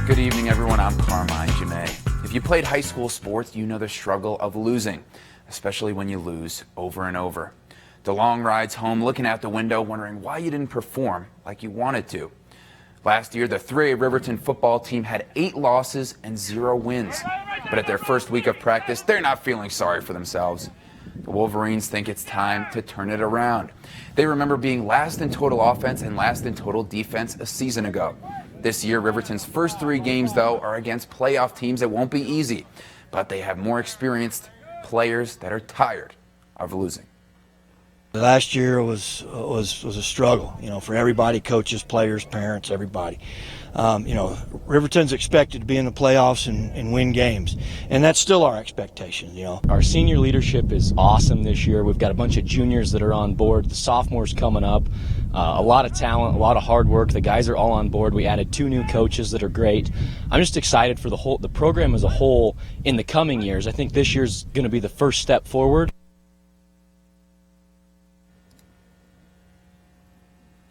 Good evening, everyone. I'm Carmine Gemei. If you played high school sports, you know the struggle of losing, especially when you lose over and over. The long rides home, looking out the window, wondering why you didn't perform like you wanted to. Last year, the 3A Riverton football team had 8 losses and 0 wins. But at their first week of practice, they're not feeling sorry for themselves. The Wolverines think it's time to turn it around. They remember being last in total offense and last in total defense a season ago. This year, Riverton's first 3 games, though, are against playoff teams that won't be easy. But they have more experienced players that are tired of losing. Last year was a struggle, for everybody, coaches, players, parents, everybody. Riverton's expected to be in the playoffs and win games, and that's still our expectation. Our senior leadership is awesome this year. We've got a bunch of juniors that are on board. The sophomores coming up, a lot of talent, a lot of hard work. The guys are all on board. We added 2 new coaches that are great. I'm just excited for the program as a whole in the coming years. I think this year's going to be the first step forward.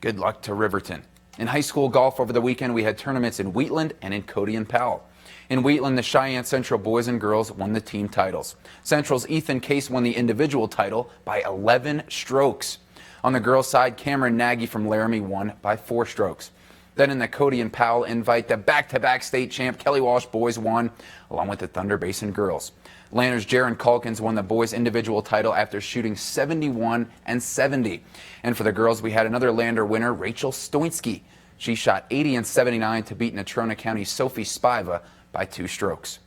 Good luck to Riverton. In high school golf over the weekend, we had tournaments in Wheatland and in Cody and Powell. In Wheatland, the Cheyenne Central boys and girls won the team titles. Central's Ethan Case won the individual title by 11 strokes. On the girls' side, Cameron Nagy from Laramie won by 4 strokes. Then in the Cody and Powell invite, the back-to-back state champ Kelly Walsh boys won, along with the Thunder Basin girls. Lanner's Jaron Calkins won the boys' individual title after shooting 71 and 70. And for the girls, we had another Lander winner, Rachel Stoinski. She shot 80 and 79 to beat Natrona County's Sophie Spiva by 2 strokes.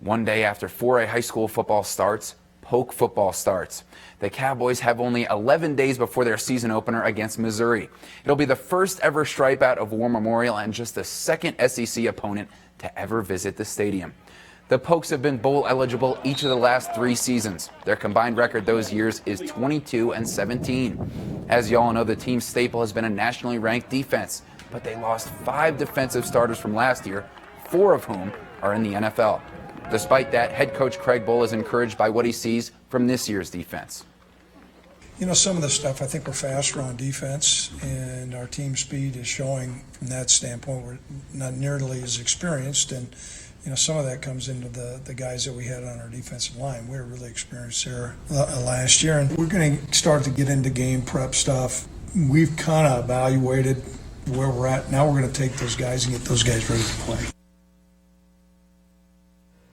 One day after 4A high school football starts, Polk football starts. The Cowboys have only 11 days before their season opener against Missouri. It'll be the first ever stripe out of War Memorial and just the second SEC opponent to ever visit the stadium. The Pokes have been bowl eligible each of the last 3 seasons. Their combined record those years is 22 and 17. As you all know, the team's staple has been a nationally ranked defense, but they lost 5 defensive starters from last year, 4 of whom are in the NFL. Despite that, head coach Craig Bull is encouraged by what he sees from this year's defense. Some of the stuff, I think we're faster on defense, and our team speed is showing from that standpoint. We're not nearly as experienced, and some of that comes into the guys that we had on our defensive line. We were really experienced there last year, and we're going to start to get into game prep stuff. We've kind of evaluated where we're at. Now we're going to take those guys and get those guys ready to play.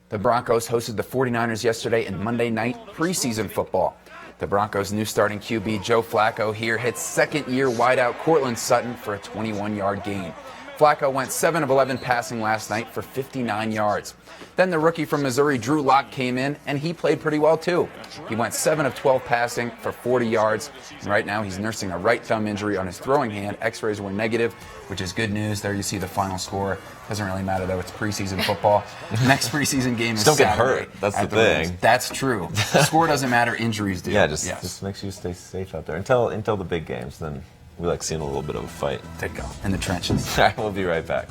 The Broncos hosted the 49ers yesterday in Monday night preseason football. The Broncos' new starting QB Joe Flacco here hit second-year wideout Cortland Sutton for a 21-yard gain. Flacco went 7 of 11 passing last night for 59 yards. Then the rookie from Missouri, Drew Lock, came in, and he played pretty well, too. He went 7 of 12 passing for 40 yards, and right now he's nursing a right thumb injury on his throwing hand. X-rays were negative, which is good news. There you see the final score. Doesn't really matter, though. It's preseason football. Next preseason game is Don't get Saturday. hurt. That's the thing. Rings. That's true. The score doesn't matter. Injuries do. Yeah, just makes you stay safe out there until the big games. Then we like seeing a little bit of a fight. To go in the trenches. All right, we'll be right back.